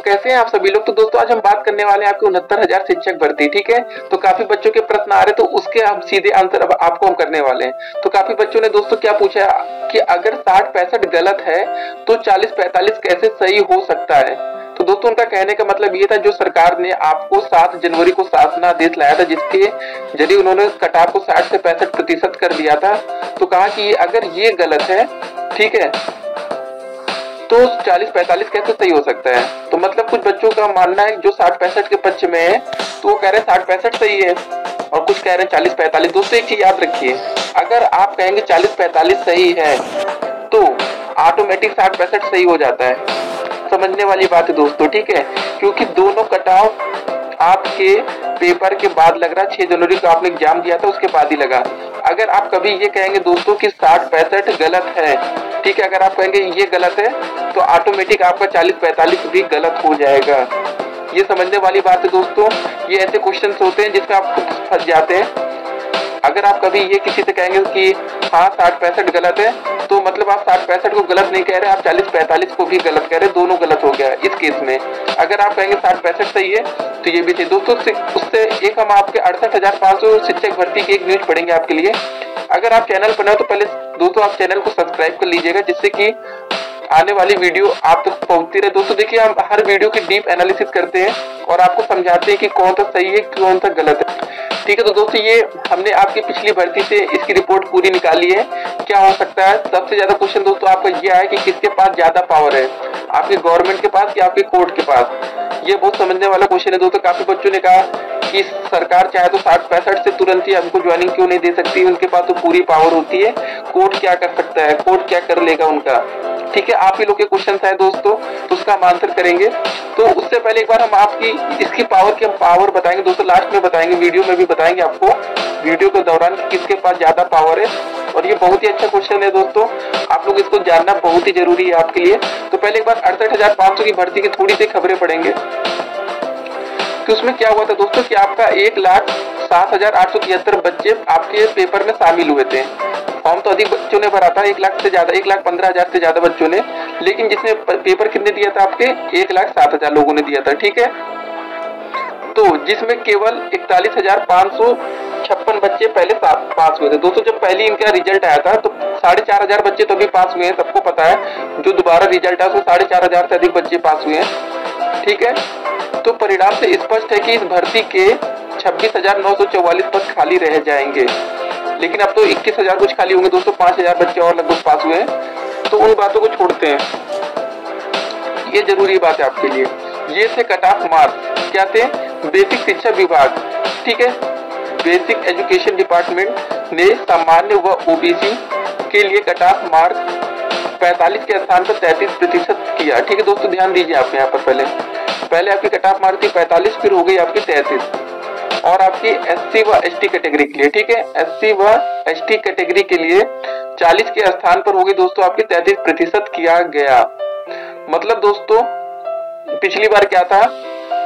कैसे हैं आप सभी लोग। तो दोस्तों आज हम बात करने वाले हैं आपके 69,000 शिक्षक भर्ती। ठीक है, तो काफी बच्चों के प्रश्न आ रहे, तो उसके हम सीधे आंसर अब आपको हम करने वाले हैं। तो काफी बच्चों ने दोस्तों क्या पूछा कि अगर 60-65 गलत है तो 40-45 कैसे सही हो सकता है। तो दोस्तों उनका कहने का मतलब ये था, जो सरकार ने आपको 7 जनवरी को शासनादेश लाया था, जिसके जरिए उन्होंने कटाव को 60 से 65% कर दिया था। तो कहा कि अगर ये गलत है, ठीक है, तो 40-45 कैसे सही हो सकता है। तो मतलब कुछ बच्चों का मानना है जो 60-65 के पक्ष में है, तो वो कह रहे हैं 60-65 सही है, और कुछ कह रहे हैं 40-45। दोस्तों एक चीज याद रखिए, अगर आप कहेंगे 40-45 सही है तो ऑटोमेटिक 60-65 सही हो जाता है। समझने वाली बात है दोस्तों, ठीक है, क्योंकि दोनों कटाव आपके पेपर के बाद लग रहा है। 6 जनवरी को आपने एग्जाम दिया था, उसके बाद ही लगा। अगर आप कभी ये कहेंगे दोस्तों कि 60-65 गलत है, ठीक है, अगर आप कहेंगे ये गलत है तो ऑटोमेटिक आपका 40-45 भी गलत हो जाएगा। ये समझने वाली बात है दोस्तों। ये ऐसे क्वेश्चंस होते हैं जिसमें आप खुद फंस जाते हैं। अगर आप कभी ये किसी से कहेंगे कि हाँ 60-65 गलत है, तो मतलब आप 60-65 को गलत नहीं कह रहे, आप 40-45 को भी गलत कह रहे, दोनों गलत हो गया इस केस में। अगर आप कहेंगे 60-65 सही है तो ये भी सही। दोस्तों उससे एक हम आपके 68,500 शिक्षक भर्ती की एक न्यूज पढ़ेंगे आपके लिए। अगर आप चैनल पर नए हो तो पहले दोस्तों आप चैनल को सब्सक्राइब कर लीजिएगा, जिससे कि आने वाली वीडियो आप तक पहुंचती रहे। दोस्तों देखिए, हम हर वीडियो की डीप एनालिसिस करते हैं और आपको समझाते हैं कि कौन सा सही है कौन सा गलत है। ठीक है, तो दोस्तों ये हमने आपकी पिछली भर्ती से इसकी रिपोर्ट पूरी निकाली है। क्या हो सकता है, सबसे ज्यादा क्वेश्चन दोस्तों आपका ये आया कि किसके पास ज्यादा पावर है, आपकी गवर्नमेंट के पास या आपके कोर्ट के पास। ये बहुत समझने वाला क्वेश्चन है दोस्तों। काफी बच्चों ने कहा कि सरकार चाहे तो 60-65 से तुरंत ही हमको ज्वाइनिंग क्यों नहीं दे सकती, उनके पास तो पूरी पावर होती है, कोर्ट क्या कर सकता है, कोर्ट क्या कर लेगा उनका। ठीक है, आप ही लोग के क्वेश्चन है दोस्तों, तो उसका हम आंसर करेंगे। तो उससे पहले एक बार हम आपकी इसकी पावर बताएंगे दोस्तों, लास्ट में बताएंगे, वीडियो में भी बताएंगे आपको वीडियो के दौरान किसके पास ज्यादा पावर है। और ये बहुत ही अच्छा क्वेश्चन है दोस्तों, आप लोग इसको जानना बहुत ही जरूरी है आपके लिए। तो पहले एक बार 68,500 की भर्ती की थोड़ी सी खबरें पढ़ेंगे कि उसमें क्या हुआ था दोस्तों, कि आपका 1,07,873 बच्चे आपके पेपर में शामिल हुए थे। फॉर्म तो अधिक बच्चों ने भरा था, 1 लाख से ज्यादा, 1,15,000 से ज्यादा बच्चों ने, लेकिन जिसने पेपर कितने दिया था, आपके 1,07,000 लोगों ने दिया था। ठीक है, तो जिसमें केवल 41,556 बच्चे पहले पास हुए थे। दोस्तों जब पहली इनका रिजल्ट आया था तो 4,500 बच्चे तो भी पास हुए हैं, सबको पता है। जो दोबारा रिजल्ट आया उसमें 4,500 से अधिक बच्चे पास हुए हैं। ठीक है, तो परिणाम से स्पष्ट है कि इस भर्ती के 26,944 पद खाली रह जाएंगे, लेकिन अब तो 21,000 कुछ खाली होंगे दोस्तों, 5,000 बच्चे और लगभग पास हुए हैं। तो उन बातों को छोड़ते हैं, ये जरूरी बात है आपके लिए। ये थे कट ऑफ मार्क्स, क्या थे, बेसिक शिक्षा विभाग, ठीक है, बेसिक एजुकेशन डिपार्टमेंट ने सामान्य व ओबीसी के लिए कट ऑफ मार्क 45 के स्थान पर 33% किया। ठीक है दोस्तों, ध्यान दीजिए आप यहाँ पर पहले आपकी कट ऑफ मार्क थी 45, फिर हो गई आपकी 33। और आपकी एससी व एसटी कैटेगरी के लिए, ठीक है, एससी व एसटी कैटेगरी के लिए 40 के स्थान पर हो गई दोस्तों आपकी 33% किया गया। मतलब दोस्तों पिछली बार क्या था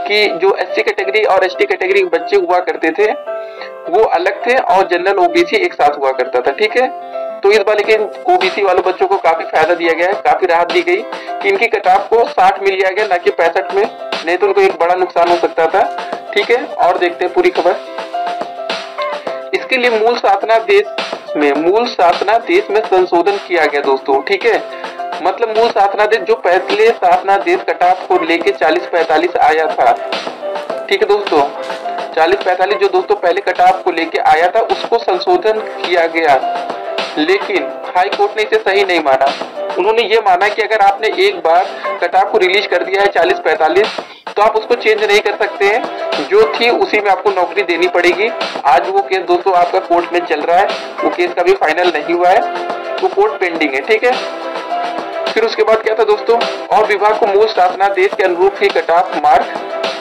कि जो एससी कैटेगरी और एसटी कैटेगरी के बच्चे हुआ करते थे वो अलग थे और जनरल ओबीसी एक साथ हुआ करता था। ठीक है, तो इस बार लेकिन ओबीसी वाले बच्चों को काफी फायदा दिया गया है, काफी राहत दी गई कि इनकी कटाव को 60 में लिया गया, ना कि 65 में, नहीं तो उनको एक बड़ा नुकसान हो सकता था। ठीक है, और देखते हैं पूरी खबर। इसके लिए मूल शासनादेश में संशोधन किया गया दोस्तों। ठीक है, मतलब मूल शासनादेश जो पहले शासनादेश कटाव को लेके 40-45 आया था, ठीक है दोस्तों, 40-45 जो दोस्तों पहले कटाव को लेके आया था उसको संशोधन किया गया, लेकिन हाई कोर्ट ने इसे सही नहीं माना। उन्होंने ये माना कि अगर आपने एक बार कटाव को रिलीज कर दिया है 40-45 तो आप उसको चेंज नहीं कर सकते हैं, जो थी उसी में आपको नौकरी देनी पड़ेगी। आज वो केस दोस्तों आपका कोर्ट में चल रहा है, वो केस कभी फाइनल नहीं हुआ है, वो कोर्ट पेंडिंग है। ठीक है, फिर उसके बाद क्या था दोस्तों, और विभाग को मूल शासनादेश के अनुरूप ही कट ऑफ मार्क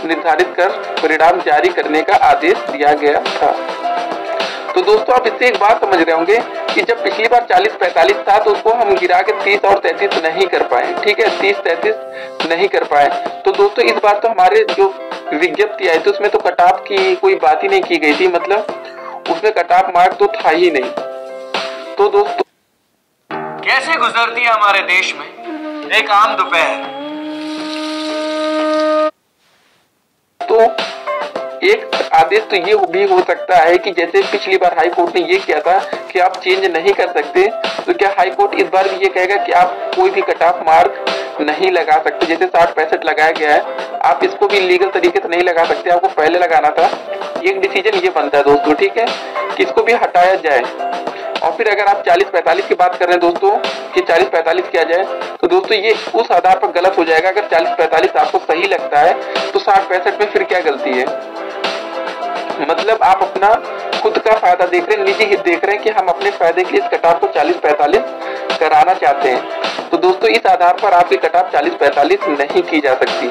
निर्धारित कर परिणाम जारी करने का आदेश दिया गया था। तो दोस्तों आप इससे एक बात समझ रहे होंगे कि जब पिछली बार 40-45 था तो उसको हम गिरा के 30 और 33 नहीं कर पाए। ठीक है, 30-33 नहीं कर पाए। तो दोस्तों इस बार तो हमारे जो विज्ञप्ति आई थी उसमें तो कट ऑफ की कोई बात ही नहीं की गई थी, मतलब उसमें कट ऑफ मार्क तो था ही नहीं। तो दोस्तों कैसे गुजरती है हमारे देश में एक आम दोपहर। एक आदेश तो ये भी हो सकता है कि जैसे पिछली बार हाई कोर्ट ने ये किया था कि आप चेंज नहीं कर सकते, तो क्या हाई कोर्ट इस बार भी ये कहेगा कि आप कोई भी कट ऑफ मार्क नहीं लगा सकते। जैसे 60-65 लगाया गया है, आप इसको भी लीगल तरीके से नहीं लगा सकते, आपको पहले लगाना था। एक डिसीजन ये बनता है दोस्तों, ठीक है, कि इसको भी हटाया जाए। और फिर अगर आप 40-45 की बात कर रहे हैं दोस्तों कि 40-45 किया जाए, तो दोस्तों ये उस आधार पर गलत हो जाएगा। अगर 40-45 आपको सही लगता है तो 60-65 में फिर क्या गलती है। मतलब आप अपना खुद का फायदा देख रहे हैं, निजी हित देख रहे हैं कि हम अपने फायदे के लिए इस कटाव को 40-45 कराना चाहते हैं। तो दोस्तों इस आधार पर आपकी कटाव 40-45 नहीं की जा सकती।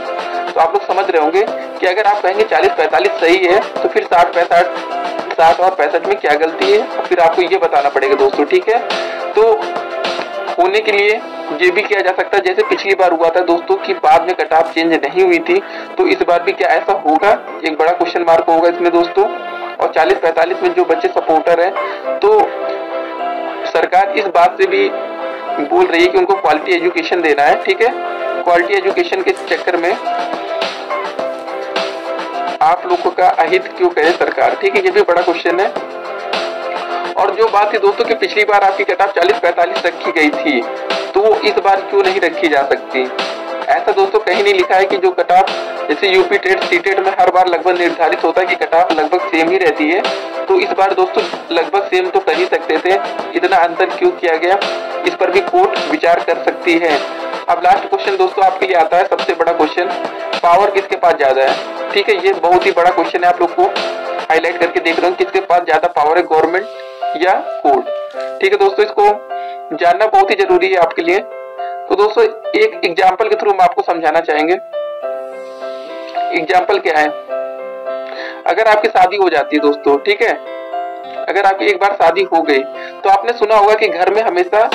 तो आप लोग समझ रहे होंगे कि अगर आप कहेंगे 40-45 सही है तो फिर 60 और 65 में क्या गलती है, और फिर आपको ये बताना पड़ेगा दोस्तों, ठीक है। तो होने के लिए ये भी किया जा सकता है, जैसे पिछली बार हुआ था दोस्तों कि बाद में कट ऑफ चेंज नहीं हुई थी, तो इस बार भी क्या ऐसा होगा, एक बड़ा क्वेश्चन मार्क होगा इसमें दोस्तों। और 40-45 में जो बच्चे सपोर्टर हैं, तो सरकार इस बात से भी बोल रही है कि उनको क्वालिटी एजुकेशन देना है, ठीक है। क्वालिटी एजुकेशन के चक्कर में आप लोगों का अहित क्यों करे सरकार, ठीक है, ये भी बड़ा क्वेश्चन है। और जो बात थी दोस्तों कि पिछली बार आपकी कट ऑफ 40-45 रखी गई थी, तो वो इस बार क्यों नहीं रखी जा सकती। ऐसा दोस्तों कहीं नहीं लिखा है कि जो कट ऑफ जैसे यूपी टेट सीटेट में हर बार लगभग निर्धारित होता है कि कट ऑफ लगभग सेम ही रहती है, तो इस बार दोस्तों लगभग सेम तो कर ही सकते थे, इतना अंतर क्यों किया गया, इस पर भी कोर्ट विचार कर सकती है। अब लास्ट क्वेश्चन दोस्तों आपके लिए आता है, सबसे बड़ा क्वेश्चन, पावर किसके पास ज्यादा है, ठीक है। ये बहुत ही बड़ा क्वेश्चन है, आप लोग को हाईलाइट करके देख रहे हो किसके पास ज्यादा पावर है, गवर्नमेंट या कोर्ट, ठीक है दोस्तों। इसको जानना बहुत ही जरूरी है आपके लिए। तो दोस्तों एक एग्जाम्पल के थ्रू हम आपको समझाना चाहेंगे। एग्जाम्पल क्या है, अगर आपकी शादी हो जाती है दोस्तों, ठीक है, अगर आपकी एक बार शादी हो गई तो आपने सुना होगा कि घर में हमेशा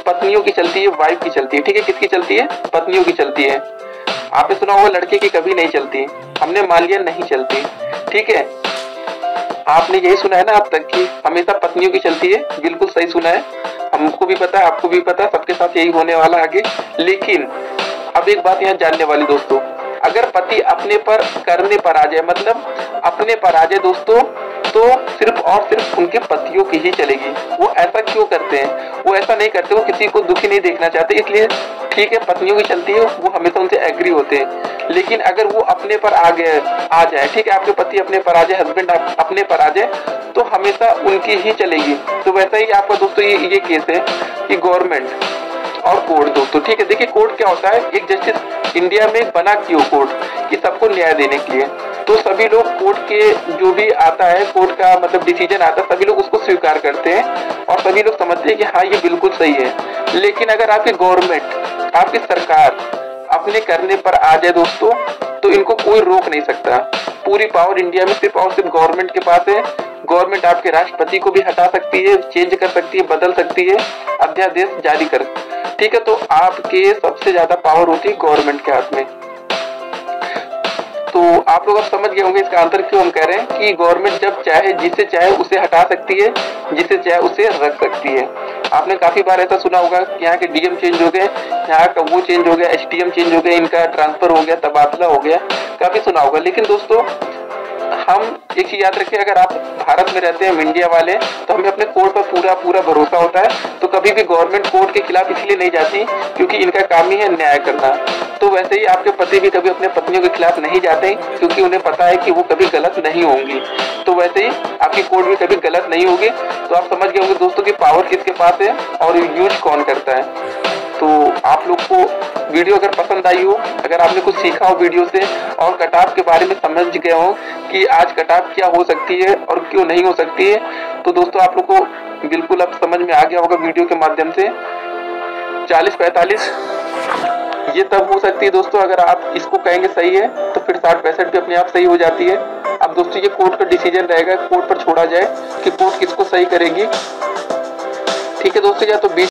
पत्नियों की चलती है, वाइफ की चलती है, ठीक है। किसकी चलती है, पत्नियों की चलती है। आपने सुना होगा लड़के की कभी नहीं चलती, हमने मान लिया नहीं चलती, ठीक है। आपने यही सुना है ना अब तक कि हमेशा पत्नियों की चलती है, बिल्कुल सही सुना है, हमको भी पता है, आपको भी पता है, सबके साथ यही होने वाला आगे। लेकिन अब एक बात यहाँ जानने वाली दोस्तों, अगर पति अपने पर करने पर आ जाए, मतलब अपने पर आ जाए दोस्तों, तो सिर्फ और सिर्फ उनके पतियों की ही चलेगी। वो ऐसा क्यों करते हैं, वो ऐसा नहीं करते, वो किसी को दुखी नहीं देखना चाहते, इसलिए ठीक है पत्नियों की चलती है, वो हमेशा उनसे एग्री होते हैं। लेकिन अगर वो अपने पर आ जाए, ठीक है, आपके पति अपने पर आ जाए, हस्बैंड अपने पर आ जाए, तो हमेशा उनकी ही चलेगी। तो वैसा ही आपका दोस्तों ये केस है कि गवर्नमेंट और कोर्ट दोस्तों, ठीक है। देखिए कोर्ट क्या होता है, एक जस्टिस इंडिया में बना क्यों कोर्ट, कि सबको न्याय देने के लिए। तो सभी लोग कोर्ट के जो भी आता है, कोर्ट का मतलब डिसीजन आता है, सभी लोग उसको स्वीकार करते हैं और सभी लोग समझते हैं कि हाँ ये बिल्कुल सही है। लेकिन अगर आपकी गवर्नमेंट, आपकी सरकार अपने करने पर आ जाए दोस्तों, तो इनको कोई रोक नहीं सकता। पूरी पावर इंडिया में सिर्फ और सिर्फ गवर्नमेंट के पास है। गवर्नमेंट आपके राष्ट्रपति को भी हटा सकती है, चेंज कर सकती है, बदल सकती है, अध्यादेश जारी कर, ठीक है। तो आपके सबसे ज्यादा पावर होती है गवर्नमेंट के हाथ में। तो आप लोग अब समझ गए होंगे इसका आंसर क्यों हम कह रहे हैं कि गवर्नमेंट जब चाहे जिसे चाहे उसे हटा सकती है, जिसे चाहे उसे रख सकती है। आपने काफी बार ऐसा सुना होगा कि यहाँ के डीएम चेंज हो गए, यहाँ का वो चेंज हो गया, एसडीएम चेंज हो गया, इनका ट्रांसफर हो गया, तबादला हो गया, काफी सुना होगा। लेकिन दोस्तों हम एक चीज याद रखें, अगर आप भारत में रहते हैं, इंडिया वाले, तो हमें अपने कोर्ट पर पूरा भरोसा होता है। तो कभी भी गवर्नमेंट कोर्ट के खिलाफ इसलिए नहीं जाती क्योंकि इनका काम ही है न्याय करना। तो वैसे ही आपके पति भी कभी अपने पत्नियों के खिलाफ नहीं जाते क्योंकि उन्हें पता है कि वो कभी गलत नहीं होंगी। तो वैसे ही आपकी कोर्ट भी कभी गलत नहीं होगी। तो आप समझ गए होंगे दोस्तों की पावर किसके पास है और यूज कौन करता है। तो आप लोग को वीडियो अगर पसंद आई हो, अगर आपने कुछ सीखा हो वीडियो से और कटाव के बारे में समझ गए हो कि आज कटाव क्या हो सकती है और क्यों नहीं हो सकती है, तो दोस्तों आप लोग को बिल्कुल अब समझ में आ गया होगा वीडियो के माध्यम से। 40-45 ये तब हो सकती है दोस्तों अगर आप इसको कहेंगे सही है, तो फिर 60-65 भी अपने आप सही हो जाती है। अब दोस्तों ये कोर्ट का डिसीजन रहेगा, कोर्ट पर छोड़ा जाए कि कोर्ट किसको सही करेगी, ठीक है दोस्तों। या तो